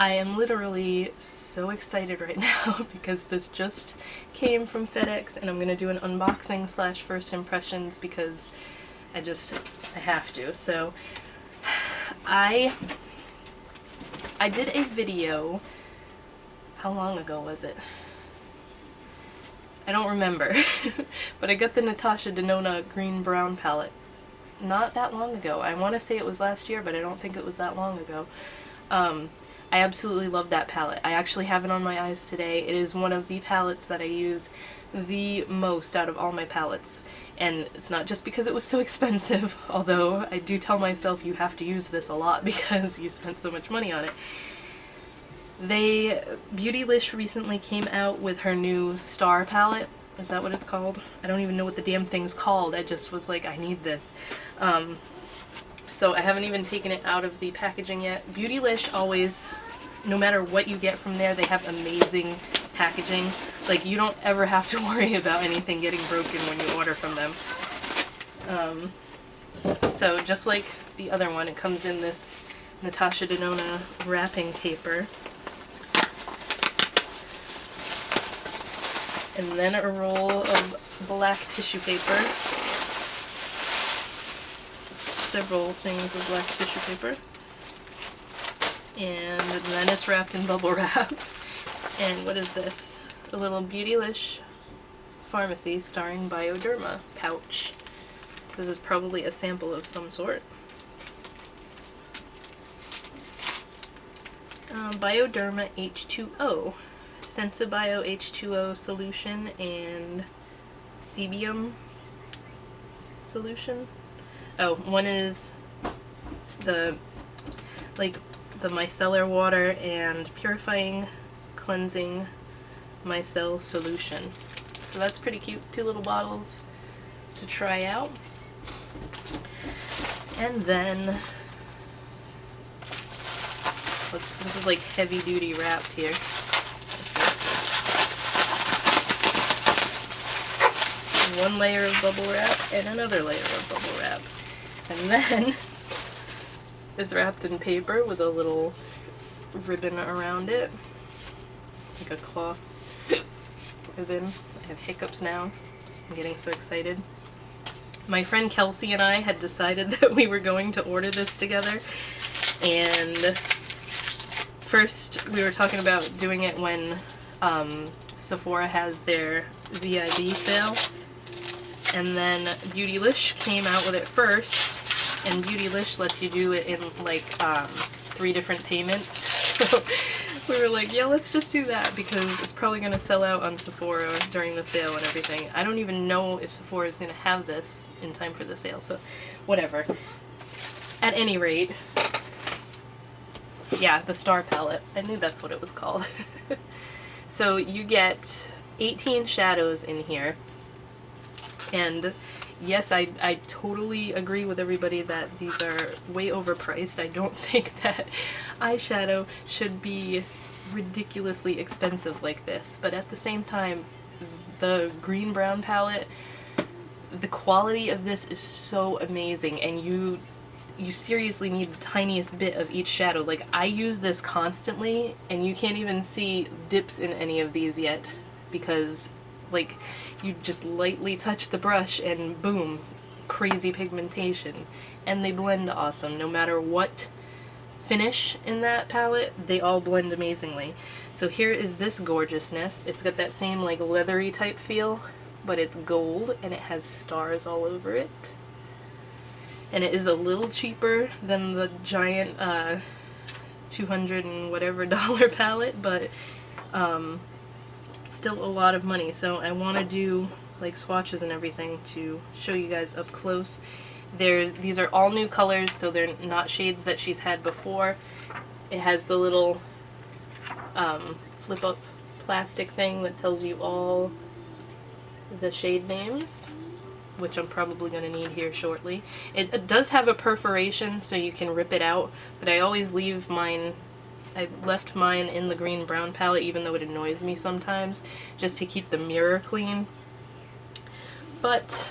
I am literally so excited right now because this just came from FedEx and I'm going to do an unboxing slash first impressions because I have to. So I did a video, how long ago was it? I don't remember, but I got the Natasha Denona green brown palette not that long ago. I want to say it was last year, but I don't think it was that long ago. I absolutely love that palette. I actually have it on my eyes today. It is one of the palettes that I use the most out of all my palettes. And it's not just because it was so expensive, although I do tell myself you have to use this a lot because you spent so much money on it. Beautylish recently came out with her new Star palette. Is that what it's called? I don't even know what the damn thing's called. I just was like, I need this. So I haven't even taken it out of the packaging yet. Beautylish always, no matter what you get from there, they have amazing packaging. Like, you don't ever have to worry about anything getting broken when you order from them. So just like the other one, it comes in this Natasha Denona wrapping paper. And then a roll of black tissue paper. Several things of black tissue paper. And then it's wrapped in bubble wrap. And what is this? A little Beautylish Pharmacy starring Bioderma pouch. This is probably a sample of some sort. Bioderma H2O. Sensibio H2O solution and Sebium solution. Oh, one is the micellar water and purifying, cleansing micelle solution. So that's pretty cute. 2 little bottles to try out. And then this is like heavy duty wrapped here. One layer of bubble wrap and another layer of bubble wrap. And then it's wrapped in paper with a little ribbon around it. Like a cloth ribbon. I have hiccups now. I'm getting so excited. My friend Kelsey and I had decided that we were going to order this together. And first we were talking about doing it when Sephora has their VIB sale. And then Beautylish came out with it first, and Beautylish lets you do it in like 3 different payments. So we were like, yeah, let's just do that because it's probably going to sell out on Sephora during the sale and everything. I don't even know if Sephora is going to have this in time for the sale, so whatever. At any rate, yeah, the Star palette. I knew that's what it was called. So you get 18 shadows in here. And yes, I totally agree with everybody that these are way overpriced. I don't think that eyeshadow should be ridiculously expensive like this. But at the same time, the green brown palette, the quality of this is so amazing, and you seriously need the tiniest bit of each shadow. Like, I use this constantly, and you can't even see dips in any of these yet because, like, you just lightly touch the brush and boom, crazy pigmentation. And they blend awesome. No matter what finish in that palette, they all blend amazingly. So here is this gorgeousness. It's got that same like leathery type feel, but it's gold and it has stars all over it. And it is a little cheaper than the giant $200 and whatever palette, but still a lot of money. So I want to do like swatches and everything to show you guys up close. These are all new colors, so they're not shades that she's had before. It has the little flip up plastic thing that tells you all the shade names, which I'm probably going to need here shortly. It does have a perforation so you can rip it out, but I always leave mine, I left mine in the green brown palette even though it annoys me sometimes, just to keep the mirror clean. But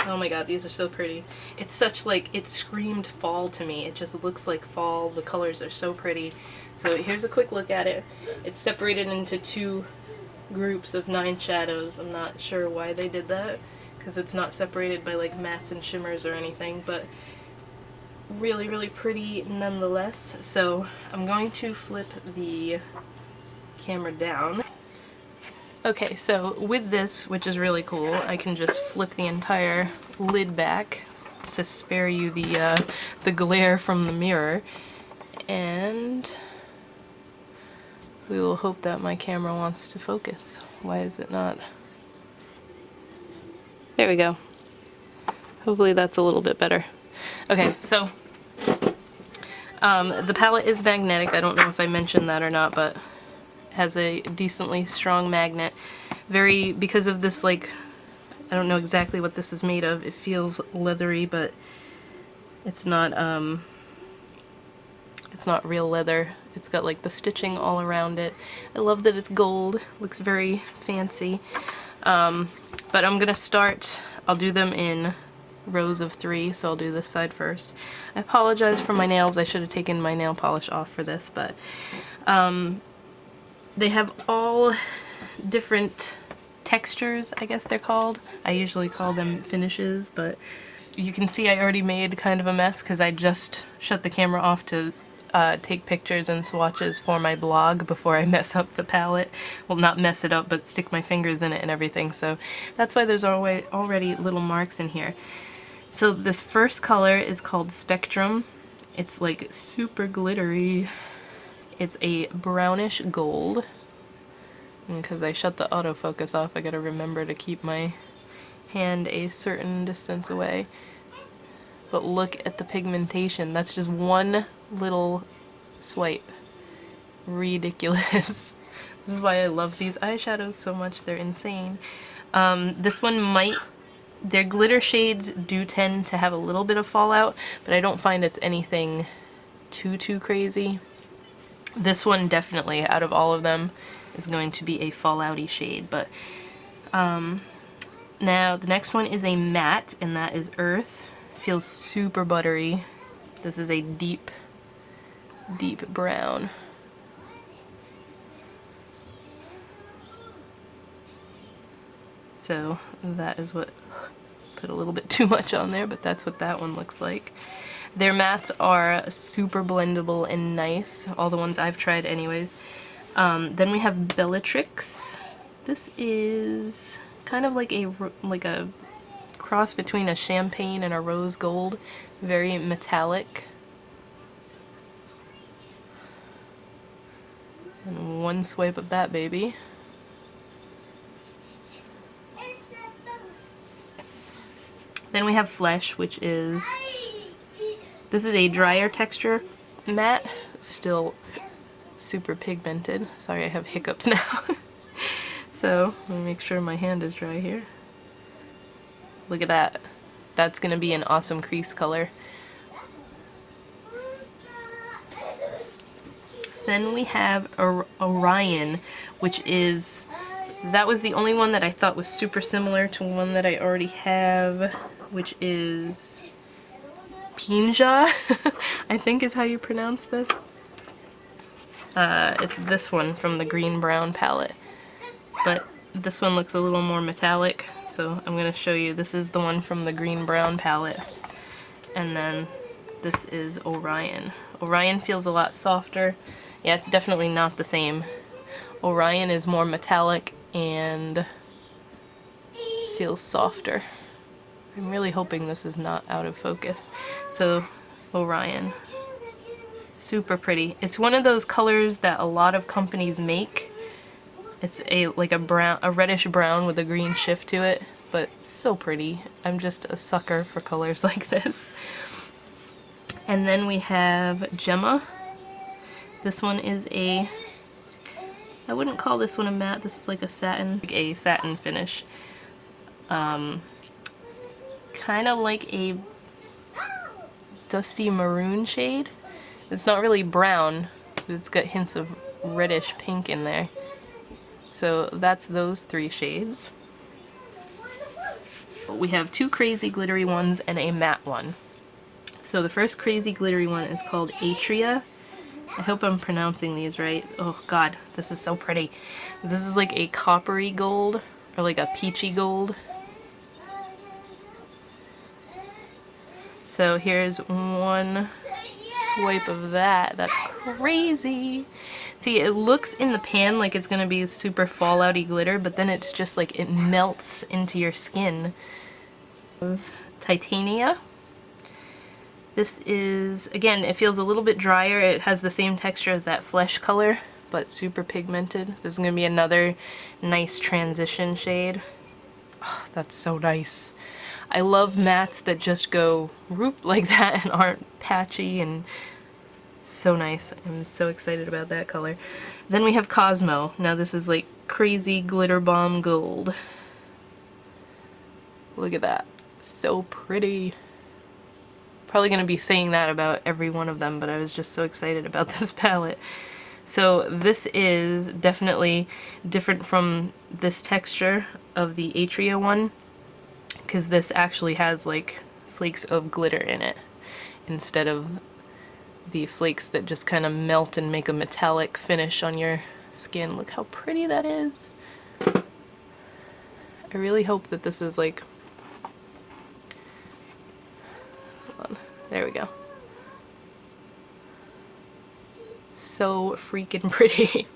Oh my god, these are so pretty. It's such like, it screamed fall to me. It just looks like fall. The colors are so pretty. So here's a quick look at it. It's separated into 2 groups of 9 shadows. I'm not sure why they did that, because it's not separated by like mattes and shimmers or anything, but really, really pretty nonetheless. So I'm going to flip the camera down. Okay, so with this, which is really cool, I can just flip the entire lid back to spare you the glare from the mirror, and we will hope that my camera wants to focus. Why is it not? There we go. Hopefully that's a little bit better. Okay, so the palette is magnetic. I don't know if I mentioned that or not, but has a decently strong magnet. Because of this, like, I don't know exactly what this is made of. It feels leathery, but it's not real leather. It's got like the stitching all around it. I love that it's gold. Looks very fancy. But I'm gonna start, I'll do them in rows of 3, so I'll do this side first. I apologize for my nails. I should have taken my nail polish off for this, but they have all different textures, I guess they're called. I usually call them finishes, but you can see I already made kind of a mess because I just shut the camera off to take pictures and swatches for my blog before I mess up the palette. Well, not mess it up, but stick my fingers in it and everything, so that's why there's already little marks in here. So this first color is called Spectrum. It's like super glittery. It's a brownish gold. And because I shut the autofocus off, I gotta remember to keep my hand a certain distance away. But look at the pigmentation. That's just one little swipe. Ridiculous. This is why I love these eyeshadows so much. They're insane. This one their glitter shades do tend to have a little bit of fallout, but I don't find it's anything too crazy. This one definitely, out of all of them, is going to be a fallouty shade, but now the next one is a matte, and that is Earth. Feels super buttery. This is a deep brown. So that is what, put a little bit too much on there, but that's what that one looks like. Their mattes are super blendable and nice, all the ones I've tried anyways. Then we have Bellatrix. This is kind of like a cross between a champagne and a rose gold. Very metallic. And one swipe of that baby. Then we have Flesh, which is, this is a drier texture matte, still super pigmented. Sorry, I have hiccups now. So, let me make sure my hand is dry here. Look at that. That's gonna be an awesome crease color. Then we have Orion, which is, that was the only one that I thought was super similar to one that I already have, which is Pinja, I think is how you pronounce this. It's this one from the Green Brown palette, but this one looks a little more metallic, so I'm going to show you. This is the one from the Green Brown palette, and then this is Orion. Orion feels a lot softer. Yeah, it's definitely not the same. Orion is more metallic and feels softer. I'm really hoping this is not out of focus. So, Orion. Super pretty. It's one of those colors that a lot of companies make. It's like a reddish brown with a green shift to it, but so pretty. I'm just a sucker for colors like this. And then we have Gemma. This one is I wouldn't call this one a matte. This is like a satin finish. Kind of like a dusty maroon shade. It's not really brown, but it's got hints of reddish pink in there. So that's those 3 shades. but we have two crazy glittery ones and a matte one. So the first crazy glittery one is called Atria. I hope I'm pronouncing these right. Oh god, this is so pretty. This is like a coppery gold, or like a peachy gold. So here's one swipe of that. That's crazy. See, it looks in the pan like it's gonna be super fallouty glitter, but then it's just like it melts into your skin. Titania. This is, again, it feels a little bit drier. It has the same texture as that flesh color, but super pigmented. This is gonna be another nice transition shade. Oh, that's so nice. I love mattes that just go whoop like that and aren't patchy, and so nice. I'm so excited about that color. Then we have Cosmo. Now this is like crazy glitter bomb gold. Look at that. So pretty. Probably going to be saying that about every one of them, but I was just so excited about this palette. So this is definitely different from this texture of the Atria one, because this actually has like flakes of glitter in it instead of the flakes that just kind of melt and make a metallic finish on your skin. Look how pretty that is. I really hope that this is like, hold on, there we go. So freaking pretty.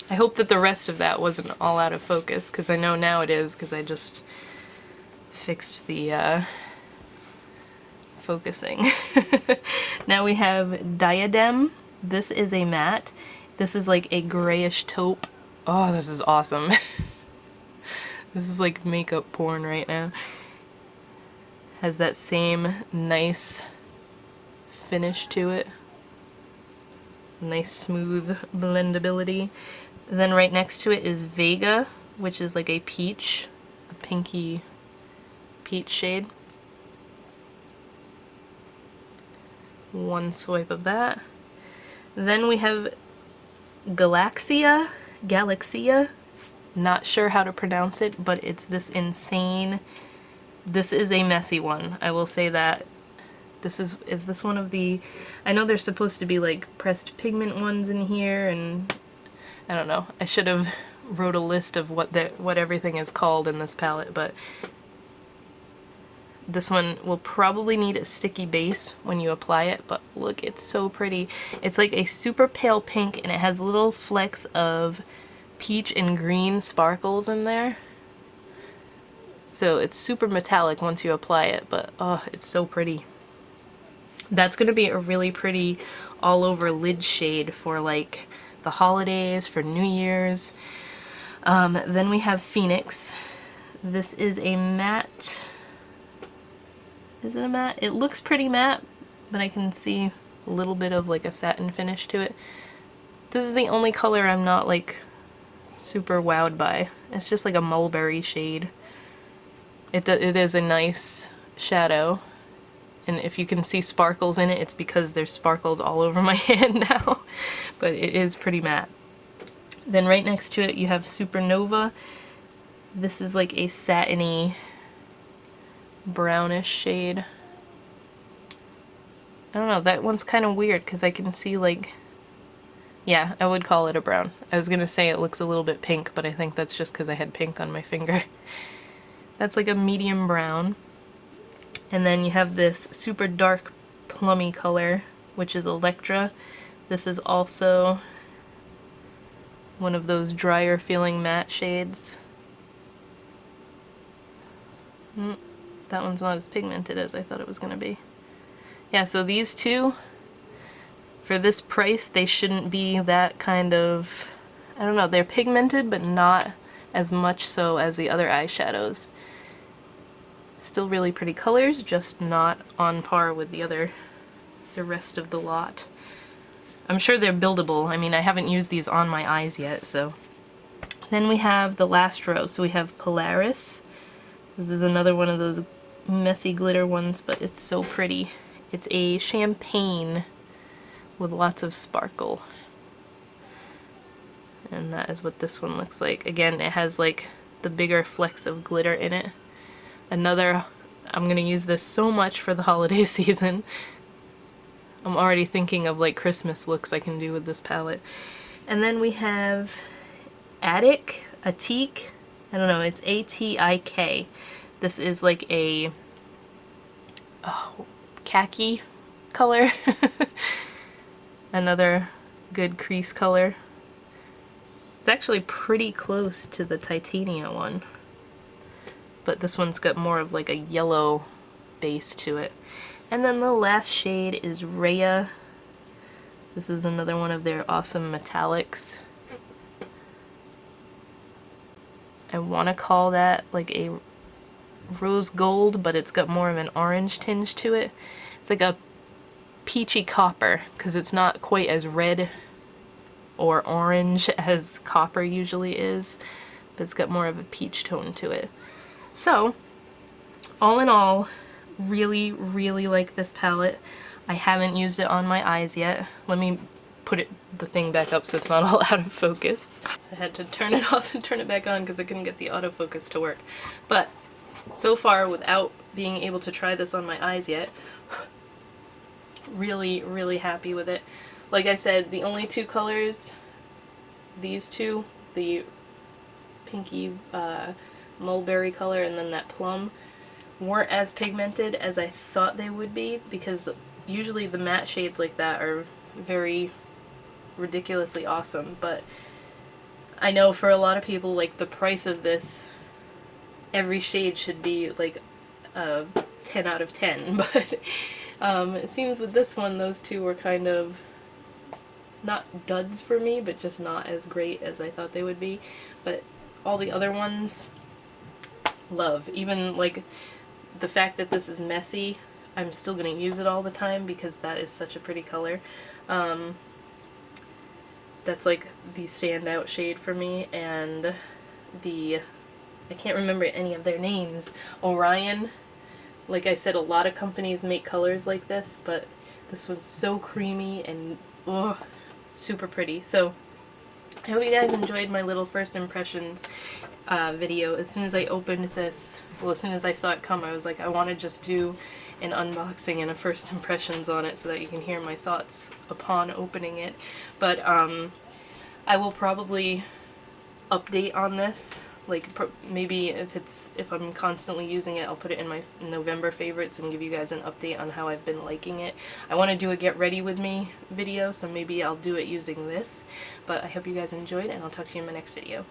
I hope that the rest of that wasn't all out of focus, because I know now it is, because I just fixed the focusing. Now we have Diadem. This is a matte. This is like a grayish taupe. Oh, this is awesome. This is like makeup porn right now. Has that same nice finish to it. Nice smooth blendability. Then right next to it is Vega, which is like a peach, a pinky peach shade. One swipe of that. Then we have Galaxia, not sure how to pronounce it, but it's this insane, this is a messy one, I will say that. This is this one of the, I know there's supposed to be like pressed pigment ones in here, and I don't know, I should have wrote a list of what everything is called in this palette, but this one will probably need a sticky base when you apply it, but look, it's so pretty. It's like a super pale pink, and it has little flecks of peach and green sparkles in there. So it's super metallic once you apply it, but oh, it's so pretty. That's gonna be a really pretty all over lid shade for like the holidays, for New Year's. Then we have Phoenix. This is a matte. Is it a matte? It looks pretty matte, but I can see a little bit of like a satin finish to it. This is the only color I'm not like super wowed by. It's just like a mulberry shade. It is a nice shadow, and if you can see sparkles in it, it's because there's sparkles all over my hand now, but it is pretty matte. Then right next to it you have Supernova. This is like a satiny brownish shade. I don't know, that one's kind of weird because I can see like, yeah, I would call it a brown. I was gonna say it looks a little bit pink, but I think that's just because I had pink on my finger. That's like a medium brown. And then you have this super dark plummy color, which is Electra. This is also one of those drier feeling matte shades. That one's not as pigmented as I thought it was gonna be. Yeah, so these two, for this price, they shouldn't be that kind of, I don't know, they're pigmented, but not as much so as the other eyeshadows. Still really pretty colors, just not on par with the rest of the lot. I'm sure they're buildable. I mean, I haven't used these on my eyes yet, so. Then we have the last row. So we have Polaris. This is another one of those messy glitter ones, but it's so pretty. It's a champagne with lots of sparkle. And that is what this one looks like. Again, it has like the bigger flecks of glitter in it. Another, I'm gonna use this so much for the holiday season. I'm already thinking of like Christmas looks I can do with this palette. And then we have Attic, Atik, I don't know, it's A-T-I-K. This is like a khaki color. Another good crease color. It's actually pretty close to the Titania one, but this one's got more of like a yellow base to it. And then the last shade is Rhea. This is another one of their awesome metallics. I want to call that like a rose gold, but it's got more of an orange tinge to it. It's like a peachy copper, because it's not quite as red or orange as copper usually is, but it's got more of a peach tone to it. So, all in all, really, really like this palette. I haven't used it on my eyes yet. Let me put the thing back up so it's not all out of focus. I had to turn it off and turn it back on because I couldn't get the autofocus to work. But so far, without being able to try this on my eyes yet, really, really happy with it. Like I said, the only two colors, these two, the pinky mulberry color and then that plum, weren't as pigmented as I thought they would be, because usually the matte shades like that are very ridiculously awesome, but I know for a lot of people, like, the price of this, every shade should be like a 10 out of 10, but it seems with this one those two were kind of not duds for me, but just not as great as I thought they would be. But all the other ones, love. Even like the fact that this is messy, I'm still going to use it all the time because that is such a pretty color. That's like the standout shade for me, and the, I can't remember any of their names, Orion. Like I said, a lot of companies make colors like this, but this one's so creamy and super pretty. So I hope you guys enjoyed my little first impressions video. As soon as I opened this, well, as soon as I saw it come, I was like, I want to just do an unboxing and a first impressions on it so that you can hear my thoughts upon opening it. But I will probably update on this. Like, maybe if I'm constantly using it, I'll put it in my November favorites and give you guys an update on how I've been liking it. I want to do a get ready with me video, so maybe I'll do it using this. But I hope you guys enjoyed, and I'll talk to you in my next video.